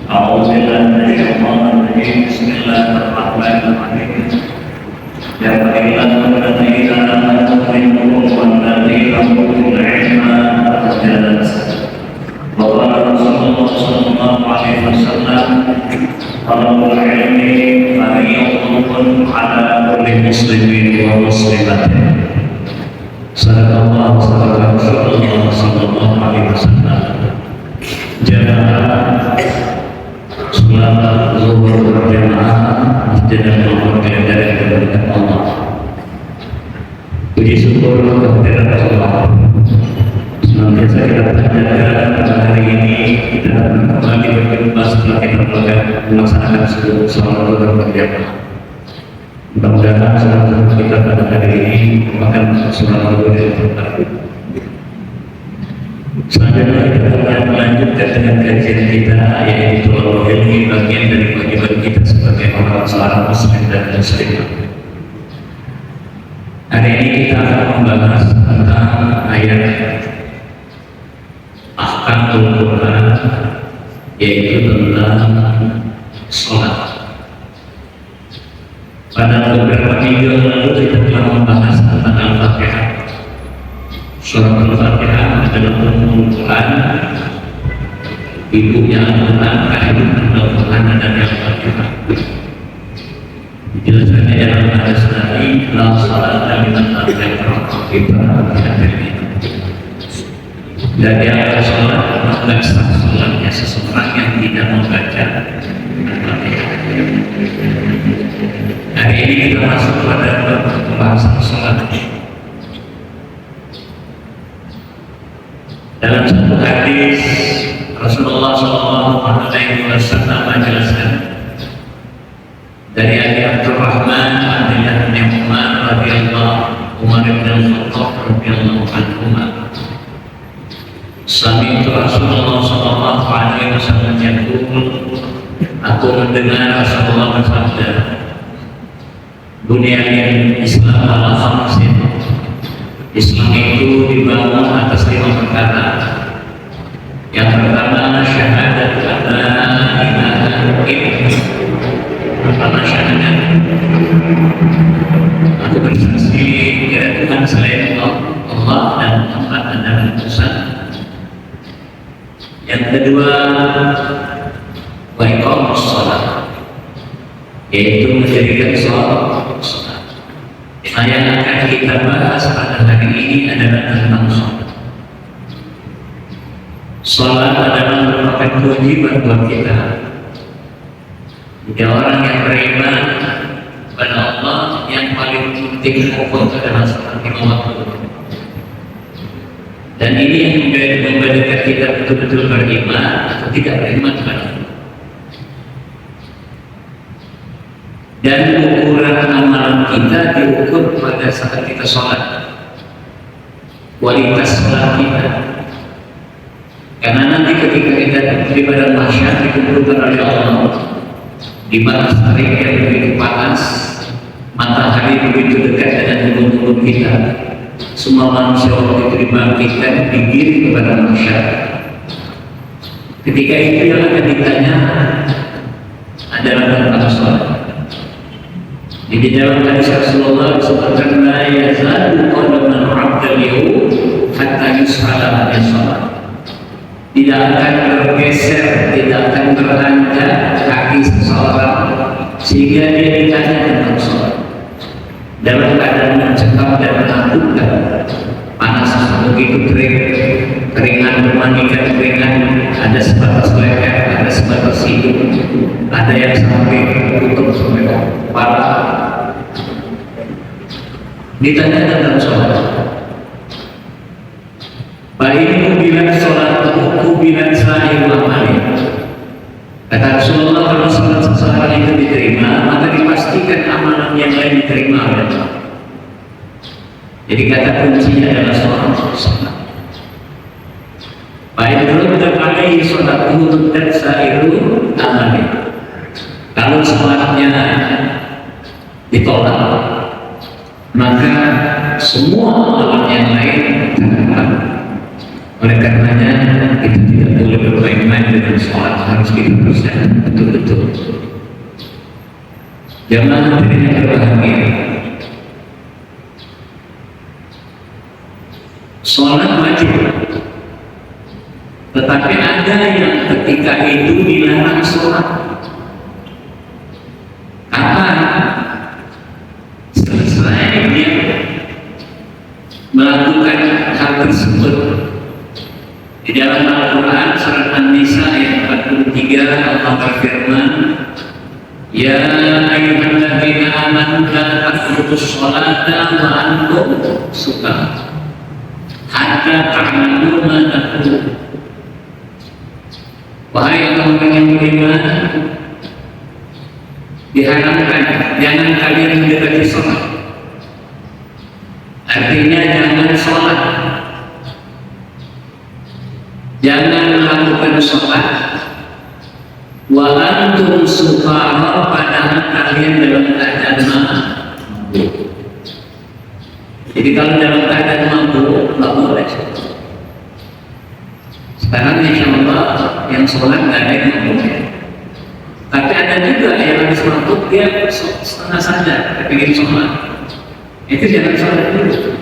أعوذ بالله من الشيطان الرجيم. بسم الله الرحمن الرحيم. يا أيها الذين آمنوا منكم والذين أوتوا العلم درجات. وقال رسول الله صلى الله عليه وسلم: طلب العلم فريضة على كل مسلم ومسلمة. صدق الله صدق رسول الله صلى الله عليه وسلم. Jamaah sholat zuhur berjamaah masjid yang mewakili dari kebaikan Allah. Puji syukur kehadirat Allah. Senantiasa kita panjatkan pada hari ini kita kembali berjumpa setelah kita melaksanakan seluruh sholat zuhur berjamaah. Mudah-mudahan sholat kita pada hari ini merupakan sholat zuhur yang terbaik. Selanjutnya kita akan melanjutkan dengan kajian kita, yaitu ilmu bagian dari kewajiban kita sebagai orang seorang muslim dan muslimah. Hari ini kita akan membahas tentang ayat ahkamul Quran, yaitu tentang sholat. Pada beberapa minggu lalu kita telah membahas tentang Al-Fatihah. Surah Al-Fatihah adalah Al-Quran, ibunya Al-Quran, kandungan Al-Quran dan Al-Fatihah. Dijelaskan dalam hadis Nabi, la salata liman lam yaqra' bi Fatihah. Dan yang sholat maka sah sholatnya seseorang yang tidak membaca Al-Fatihah. Hari ini kita masuk pada pembahasan sholat. Dalam satu hadis Rasulullah SAW menjelaskan dari Abi Abdurrahman Abdullah bin Umar radhiyallahu Umar bin Al-Khattab radhiyallahu anhu. Sami'tu Rasulullah SAW yaqul, aku mendengar Rasulullah bersabda, Bunyanil Islam ala khamsin. Islam itu dibangun atas 5 perkara. Yang pertama syahadat la ilaha illallah. Pertama syahadat, aku bersaksi tidak Tuhan selain Allah dan Muhammad adalah utusan. Yang kedua wa iqamus shalah, yaitu mendirikan sholat. Yang akan kita bahas pada hari ini adalah tentang sholat. Sholat adalah merupakan kewajiban buat kita. Jika orang yang beriman kepada Allah, yang paling penting pokok adalah sholat 5 waktu. Dan ini yang membedakan kita betul-betul beriman atau tidak beriman kepada Allah. Dan ukuran amalan kita diukur pada saat kita sholat, kualitas sholat kita. Karena nanti ketika kita di badan mahsyar dikumpulkan oleh Allah di batas terik yang begitu panas, matahari begitu dekat dengan tubuh kita, semua manusia waktu itu dibangkitkan digiring ke badan mahsyar. Ketika itu yang akan ditanya adalah tentang sholat. Di dalam hadis Rasulullah disebutkan la yazalu qadaman 'abdil yawm hatta yus'ala an shalah. Tidak akan bergeser, tidak akan beranjak kaki seseorang sehingga dia ditanya tentang sholat. Dalam keadaan mencekam dan menakutkan, panas begitu keringan memandikan keringan, ada sebatas leher, ada sebatas hidung, ada yang sampai tutup sampai kepala. Ditanya tentang sholat. Baikku bilang sholat, aku bilang sahih amali. Kata Rasulullah, kalau sholat seseorang itu diterima, maka dipastikan amalan yang lain diterima oleh Allah. Jadi kata kuncinya adalah sholat. Baik dulu dan alaihi sholatuhu dan sahiru amali. Kalau sholatnya ditolak, maka semua amalan yang lain terhambat. Oleh karenanya kita tidak boleh bermain-main dengan sholat. harus kita persiapkan betul-betul. Jamaah hadirin yang berbahagia, sholat wajib, tetapi ada yang ketika itu dilarang sholat. Kapan? Selesai dia melakukan hal tersebut. Di dalam Al-Quran surat An-Nisa ayat 43 Allah berfirman, Ya ayyuhalladzina amanu la taqrabus sholata wa antum sukara hatta ta'lamu ma taqulun. Wahai orang-orang yang beriman, diharamkan jangan kalian mendekati sholat. Artinya jangan sholat, jangan melakukan sholat wa antum sukara, padahal kalian dalam keadaan mabuk. Jadi kalau dalam keadaan mabuk nggak boleh. Sekarang insya Allah yang sholat nggak ada yang mabuk. Tapi ada juga yang habis mabuk dia setengah sadar pengen sholat. Itu jangan sholat dulu,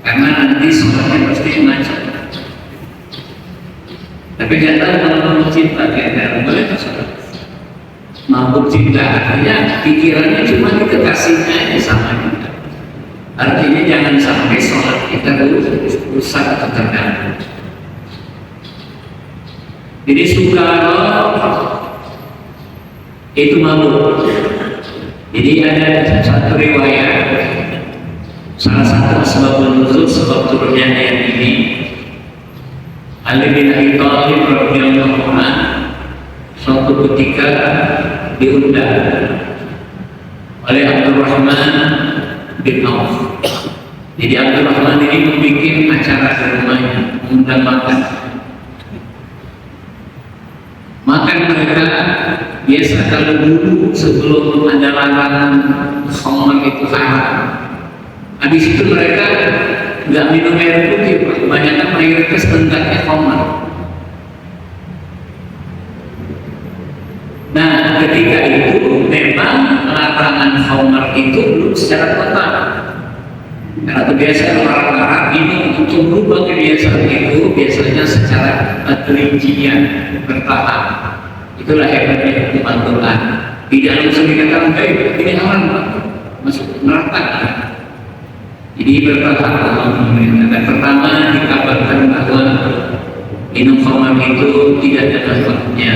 karena nanti sholatnya pasti macet. Tapi dia tahu kalau mabuk cinta dia tidak boleh sholat. Mabuk cinta artinya pikirannya cuma dikasihnya aja sama kita. Artinya jangan sampai sholat kita rusak atau terganggu. Jadi sukara itu mabuk. Jadi ada satu riwayat, salah satu sebab nuzul, sebab turunnya ayat ini, Ali bin Abi Thalib radhiyallahu anhu suatu ketika diundang oleh Abdurrahman bin Auf. Jadi Abdurrahman ini membuat acara di rumahnya, mengundang makan. Makan mereka biasa kalau dulu sebelum ada larangan khamar itu haram. Habis itu mereka nggak minum air putih, kebanyakan mayoritas tentangnya khamar. Nah, ketika itu memang larangan khamar itu belum secara total. Karena kebiasaan orang Arab ini untuk merubah kebiasaan itu biasanya secara rincian bertahap. Itulah hebatnya hukuman Quran. Tidak langsung dikatakan baik, ini haram, masuk neraka. Jadi bertahap Allah memerintahkan. Pertama dikabarkan bahwa minum khamar itu tidak ada manfaatnya.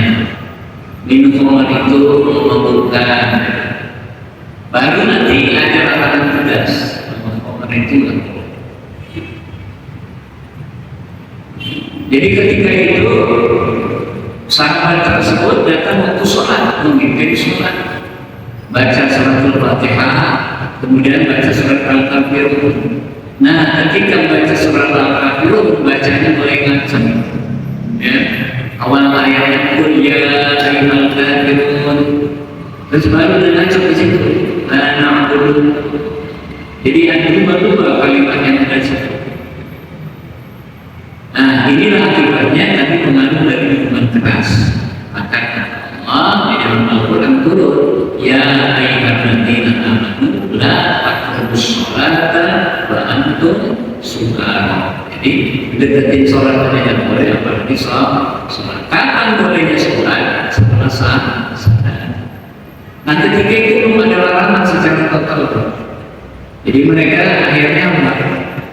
Minum khamar itu memabukkan. Baru nanti ada larangan tegas. Itu. Jadi ketika itu sahabat tersebut datang waktu sholat, memimpin sholat, baca surat Al-Fatihah, kemudian baca surat Al-Kafirun. Nah, ketika baca surat Al-Kafirun, bacanya mulai ngancam. Ya, awal ayatnya Qul ya ayyuhal kafirun, terus baru ngancam di situ. La na'budu. Jadi ada dua kalimat yang ada di situ. Nah, inilah akibatnya kami mengandung dari hukuman keras. Maka Allah di dalam Al-Quran turun, Ya ayyuhalladzina amanu la taqrabus sholata wa antum sukara. Jadi deketin sholat tidak boleh, apalagi sholat. Kapan bolehnya sholat? Setelah sadar. Nah, ketika itu belum ada larangan secara total. Jadi mereka akhirnya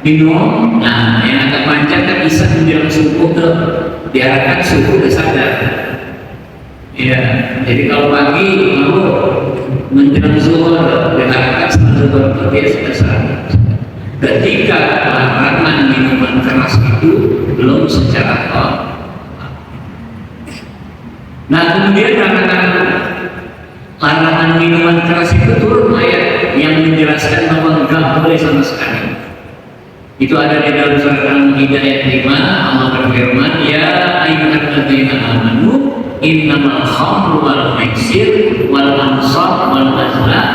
minum. Nah, yang agak panjang kan bisa menjelang subuh tuh, diharapkan subuh udah sadar. Ya, jadi kalau pagi mau menjelang zuhur, diharapkan setelah zuhur itu dia sudah sadar. Ketika larangan minuman keras itu belum secara total. Nah, kemudian larangan minuman keras itu turun ayat yang menjelaskan bahwa enggak boleh sama sekali. Itu ada di dalam surat Al-Maidah ayat 5. Allah berfirman, Ya ayyuhalladzina amanu innamal khamru wal maisir wal ansab wal azlam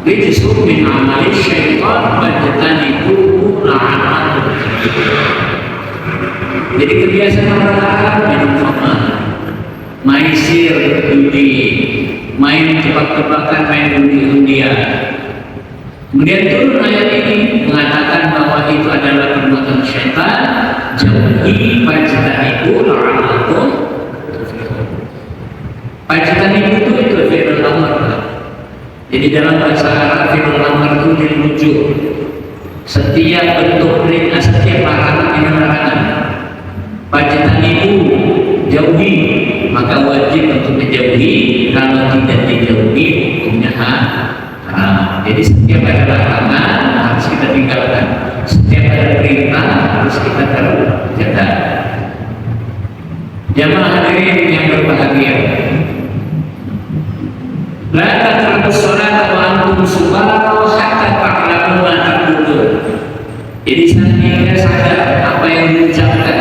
rijsun min amali syaitan fajtanibuhu la'allakum. Jadi kebiasaan orang Arab minum khamar, maisir, judi, main tebak-tebakan, main undi-undian. Kemudian turun ayat ini mengatakan bahwa itu adalah perbuatan syaitan. Jauhi fajtanibu la'allakum tuflihun. Fajtanibu itu fi'il amr. Jadi dalam bahasa Arab fi'il amr itu dirujuk setiap bentuk perintah, setiap larangan yang larangan. Fajtanibu, jauhi, maka wajib untuk menjauhi. Kalau tidak dijauhi hukumnya haram. Jadi setiap ada larangan harus kita tinggalkan, setiap ada perintah harus kita kerjakan. Jamaah hadirin yang berbahagia, la taqrabus sholata wa antum sukara hatta ta'lamu ma taqulun. Jadi sehingga sadar apa yang diucapkan,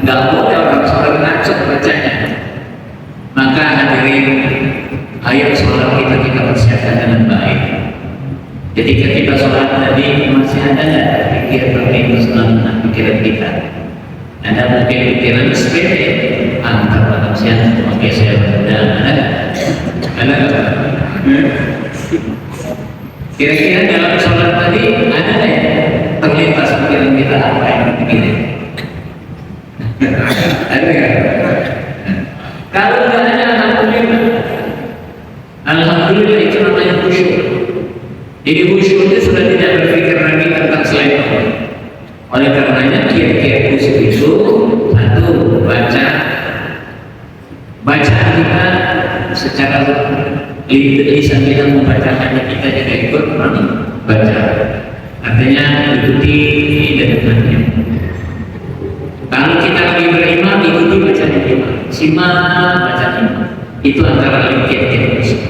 nggak boleh orang sholat ngacak bacanya. Maka hadirin, ayo sholat kita persiapkan dengan baik. Ketika kita sholat tadi masih ada nggak pikiran dalam pikiran kita? Ada mungkin pikiran sepele, antar manusia pakai saya ada nggak? Kira-kira dalam sholat tadi ada nggak ya terlintas pikiran kita apa yang dipikirin? Ada nggak? Kalau nggak ada, alhamdulillah itu namanya khusyuk. Jadi khusyuk itu sudah tidak berpikir lagi tentang selain Allah. Oleh karenanya kiat-kiat khusyuk itu satu, bacaan kita secara lisan kita membaca, hanya kita juga ikut baca. Artinya ikuti dengannya. Kalau kita lagi berimam, ikuti bacaan imam, simak bacaan imam. Itu antara lain kiat-kiat khusyuk.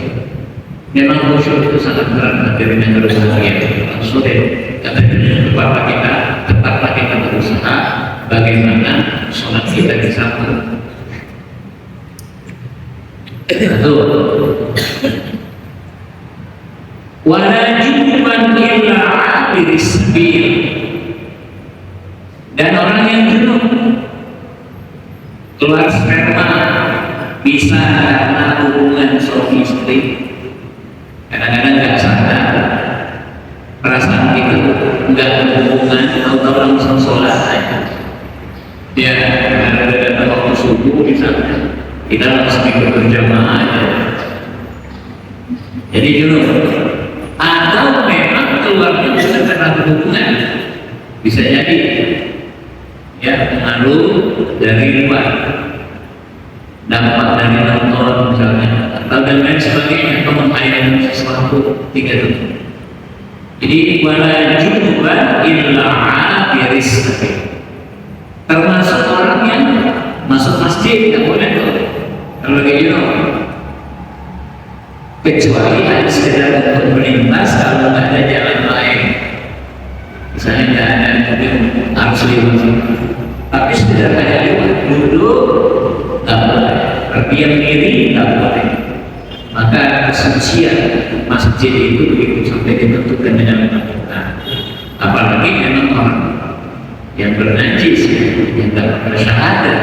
Memang khusyuk itu sangat berat hadirin yang berbahagia. Sudah kata Bapak kita, tetaplah kita berusaha bagaimana sholat kita disambung. Satu, wala junuban illa abiris sabil. Dan orang yang junub keluar sperma bisa karena hubungan suami istri. Kadang-kadang nggak sadar perasaan kita nggak berhubungan, atau langsung sholat aja. Ya, karena ada datang waktu subuh misalnya, kita langsung ikut berjamaah aja. Jadi junub. Atau memang keluarnya bukan karena berhubungan, bisa jadi ya pengaruh dari luar, dampak dari nonton misalnya, atau dan lain sebagainya, atau menghayal sesuatu, tiga itu. Jadi wala junuban illa abiris sabil. Termasuk orang yang masuk masjid tidak boleh tuh kalau gitu, kecuali hanya sekedar untuk melintas. Kalau nggak ada jalan lain, misalnya nggak ada mobil harus lewat, tapi sekedar hanya lewat, duduk nggak boleh, berdiam diri nggak boleh. Maka kesucian masjid itu begitu sampai ditentukan dengan Al-Quran. Apalagi memang orang yang bernajis, yang tidak pernah syahadat,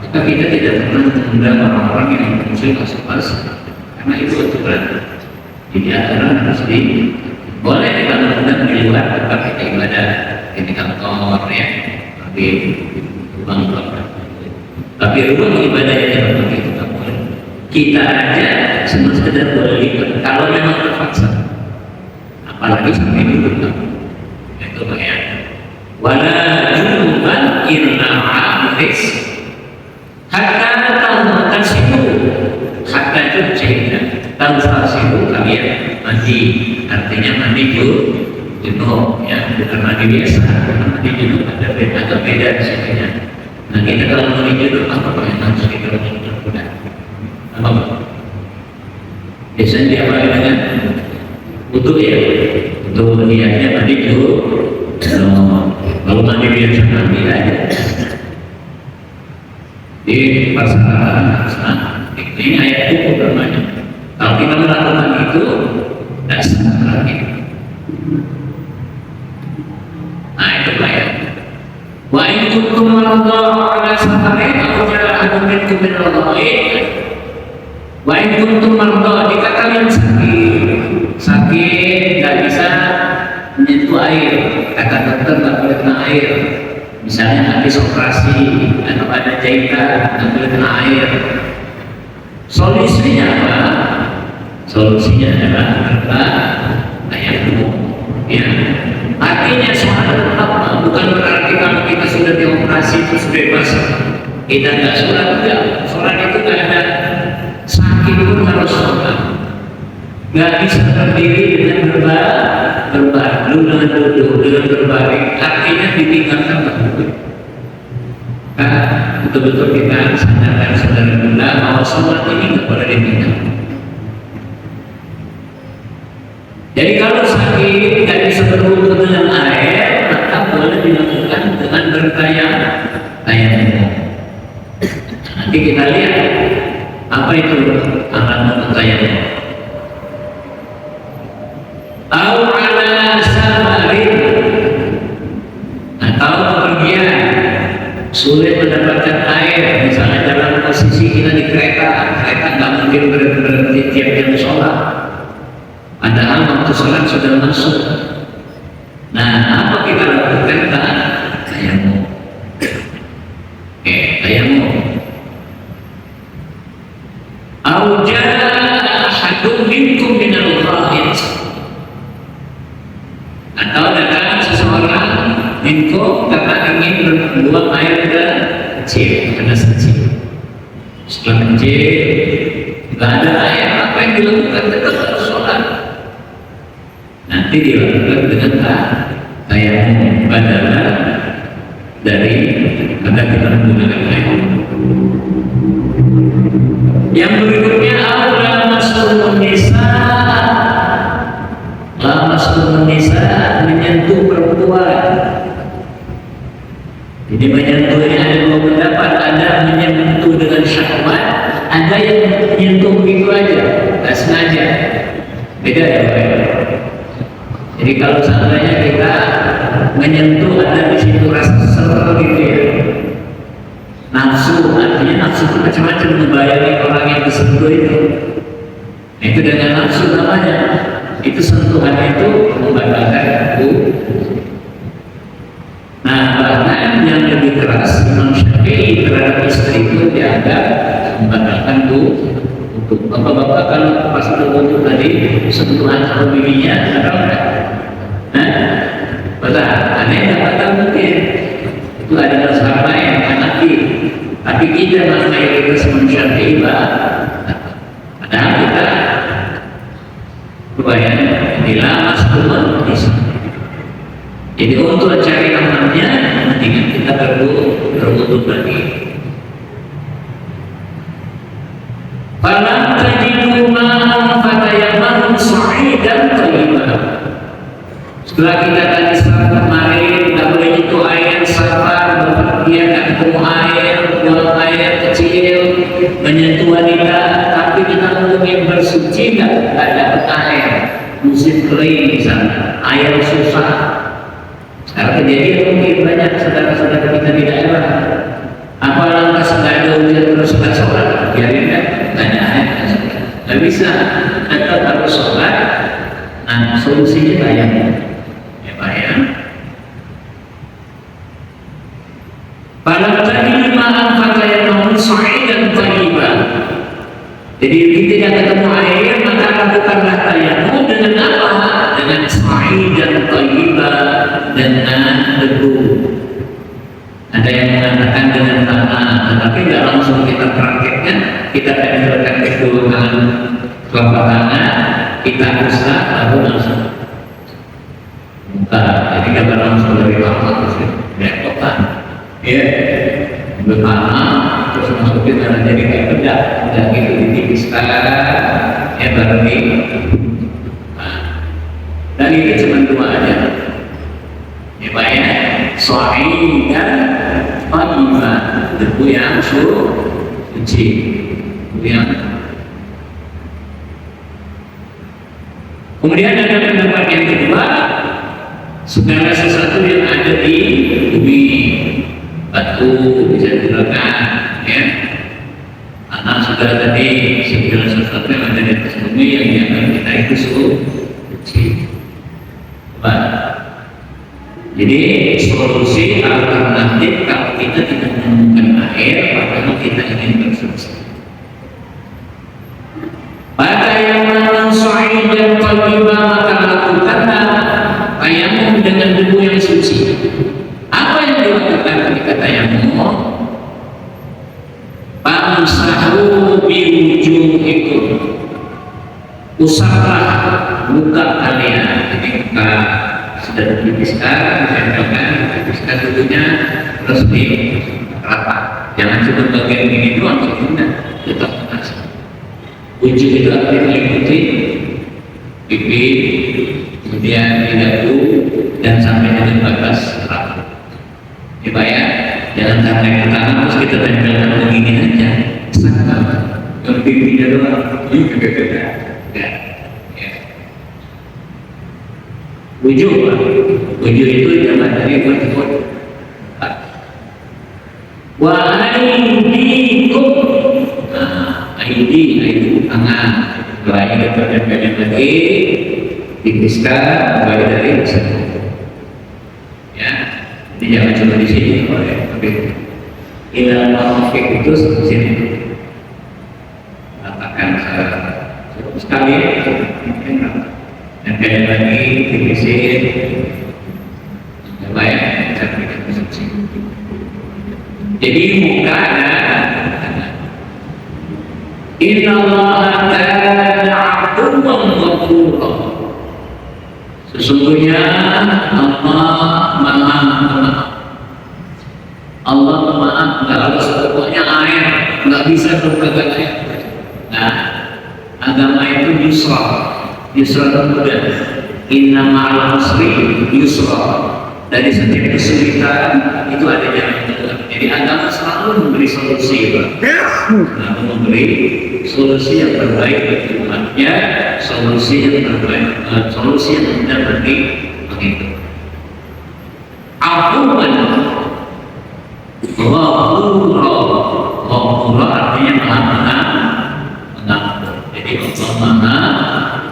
maka kita tidak pernah mengundang orang-orang yang muslim masuk masjid, karena itu aturan. Jadi aturan harus boleh kita mengundang di luar tempat kita ibadah, di kantor ya, di rumah. Tapi rumah ibadah yang tidak begitu tak boleh. Kita aja semua sekedar boleh ikut kalau memang terpaksa, apalagi sampai duduk. Itu bahaya. Wala junuban illa abiris hatta tantasibu. Hatta itu cahaya tantasibu, kalian mandi, artinya mandi junub ya, bukan mandi biasa. Mandi junub ada beda di sini. Nah kita kalau mandi junub apa yang harus kita lakukan? Apa? Biasanya diawali dengan wudu ya, untuk niatnya mandi junub. Kalau mandi biasa mandi aja. Di pasal ini ayat hukum namanya. Kalau kita melakukan itu, tidak salah lagi. Nah itu ayat. Wa in kuntum marada ala safarin aw jaa ahadun minkum min minal ghaid wa in kuntum marda, jika kalian sakit nggak bisa menyentuh air, kata dokter nggak boleh kena air, misalnya habis operasi atau ada jahitan nggak boleh kena air. Solusinya apa? Solusinya adalah tayamum. Ya, artinya sholat tetap, bukan berarti kalau kita sudah dioperasi terus bebas kita nggak sholat. Enggak, sholat itu nggak ada sakit pun harus sholat. Nggak bisa berdiri dengan berbaring, dengan duduk, dengan berbaring, artinya ditinggalkan betul. Nah, betul-betul kita sadarkan saudara kita bahwa sholat ini nggak boleh ditinggalkan. Jadi kalau sakit tidak bisa berwudu dengan air, maka boleh dilakukan dengan bertayamum. Nanti kita lihat apa itu alat bertayamum. Au ala safarin, atau kepergian sulit mendapatkan air, misalnya dalam posisi kita di kereta nggak mungkin berhenti tiap jam sholat. Padahal waktu sholat sudah masuk. Nah, apa kita lakukan? Tayamum. Tayamum. Au jaa ahadun minkum minal ghaid, atau datang seseorang minkum karena ingin membuang air kecil, kecil. Setelah kecil, nggak ada air, apa yang dilakukan? Tetap harus sholat. Nanti dilakukan dengan tayamum badala dari kata kita menggunakan tayamum. Yang berikutnya adalah lamastul nisa, menyentuh perempuan. Jadi menyentuh ini ada dua pendapat, ada menyentuh dengan syahwat, ada yang menyentuh begitu aja, tak sengaja. Beda ya Pak. Jadi kalau seandainya kita menyentuh, ada di situ rasa serba gitu ya, nafsu, artinya nafsu itu macam-macam, membayangi orang yang disentuh itu. Nah, itu dengan nafsu namanya. Itu sentuhan itu membatalkan itu. Nah, bahkan yang lebih keras Imam Syafi'i terhadap istri itu dianggap membatalkan itu. Untuk bapak-bapak kalau pas itu tadi sentuhan sama bibinya ada enggak? Betul, ada yang dapat mungkin itu adalah sahabat yang Hanafi, tapi kita mayoritas manusia tiba, padahal kita kebayang dilamas tuan. Jadi untuk cari amannya, mendingan kita berwudu lagi. Falam tajidu ma'an fatayammamu sa'idan thayyiban. Setelah kita tadi setelah kemarin tidak boleh itu air safar, berpergian tidak ketemu air, buang air kecil, menyentuh wanita, tapi kita ingin bersuci tidak dapat air, musim kering misalnya, air susah. Sekarang kejadian mungkin banyak saudara-saudara kita di daerah. Apa lantas nggak ada hujan terus nggak sholat? Biarin kan, tanya air nggak bisa, tetap harus sholat. Nah, solusinya tayamum. Pada tadi ma'an fatayammamu sa'idan thayyiban. Jadi tidak ketemu air, maka lakukanlah tayamum dengan apa? Dengan sa'idan thayyiban, dengan debu. Ada yang mengatakan dengan tanah, tetapi tidak langsung kita praktekkan. Kita tempelkan kedua tangan, telapak tangan, kita usah lalu langsung buka. Jadi kita langsung dari bawah terus diletakkan. Ya, bertanam terus masukin dalam jadi kayak bedak, bedak itu ditipiskan, ya baru di. Dan itu cuma dua aja. Ya Pak ya, soai dan thayyiban, debu yang suci, yang. Kemudian ada pendapat yang kedua, segala sesuatu yang ada di bumi, batu bisa digunakan, ya. Kalau tadi segala sesuatu yang ada di atas bumi yang dianggap kita itu suci. Jadi solusi alternatif kalau kita tidak menemukan air, maka kita ingin bersuci. Pada yang mensuai dan terlibat maka lakukanlah tayamum dengan debu yang suci. Apa yang dilakukan ketika tayamum? Pamsahu biwujuhikum, usaplah muka kalian. Jadi kita sudah dipiskan, dipiskan dulunya, terus di rata. Jangan cuma bagian ini doang, tidak tetap terasa. Wujud itu artinya meliputi pipi, kemudian di dagu, dan sampai dengan batas rambut. Coba ya, jangan sampai ke tangan terus kita tempelkan begini aja, sama kalau pipinya doang, ya. Wujud itu adalah dari wujud. Wa aidikum, aidi tangan, lain kita tempelkan lagi, dipiskan mulai dari satu. Ya, jadi jangan cuma di sini, tapi ilal marafiq itu seperti sini. Katakan sekali, tempel lagi, dipisin, coba ya, kita suci. Jadi muka ada. Innallaha kana 'afuwan ghafura. Sesungguhnya Allah Maha Pemaaf. Allah Pemaaf, nggak harus pokoknya air, nggak bisa berkata air. Nah, agama itu yusra itu mudah. Inna ma'al usri yusra. Dari setiap kesulitan itu ada jalan keluar. Jadi agama selalu memberi solusi, selalu memberi solusi yang terbaik bagi umatnya, solusi yang terbaik, solusi yang benar bagi begitu. Afuwan, Ghafura artinya maha pengampun. Jadi Allah maha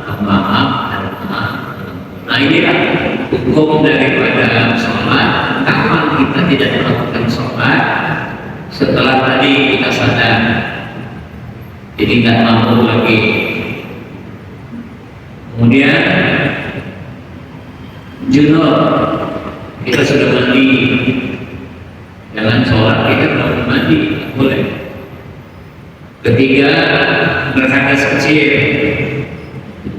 pemaaf dan maha. Nah inilah hukum daripada sholat. Kapan kita tidak melakukan sholat? Setelah tadi kita sadar, jadi nggak mampu lagi. Kemudian junub, kita sudah mandi, jangan sholat kita belum mandi, boleh. Ketiga, berhadas kecil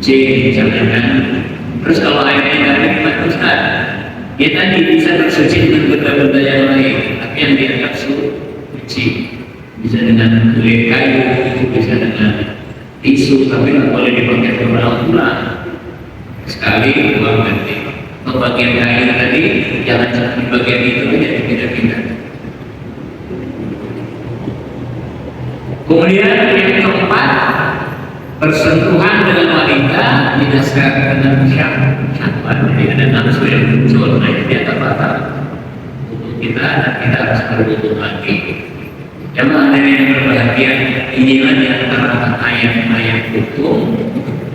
misalnya kan. Terus kalau airnya dari bagus kan, ya tadi bisa bersuci dengan benda-benda yang lain, tapi yang dianggap suci. Bisa dengan kulit kayu, bisa dengan tisu, tapi nggak boleh dipakai berulang-ulang. Sekali dua ganti. Bagian kayu tadi jangan cuma di bagian itu aja, pindah-pindah. Kemudian yang keempat, bersentuhan dengan wanita didasarkan dengan syahwat. Jadi ada nafsu yang muncul, nah itu dia terbatas untuk kita, dan kita harus berhubung lagi. Jemaah yang berbahagia, inilah di antara ayat-ayat hukum,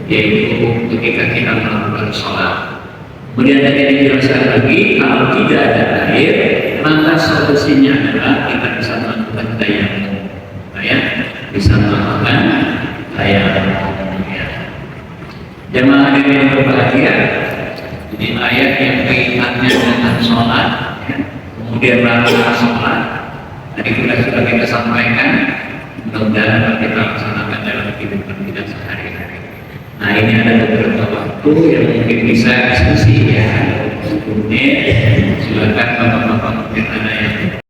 yaitu ketika kita melakukan sholat. Kemudian tadi dijelaskan lagi, kalau tidak ada air, maka solusinya adalah kita bisa melakukan tayamum. Ya, bisa melakukan tayamum. Jemaah yang berbahagia, jadi ayat yang kaitannya dengan sholat, kemudian melakukan sholat. Tadi sudah kita sampaikan, mudah-mudahan kita laksanakan dalam kehidupan kita sehari-hari. Nah ini ada beberapa waktu yang mungkin bisa diskusi ya. Kemudian silakan bapak-bapak mungkin ada yang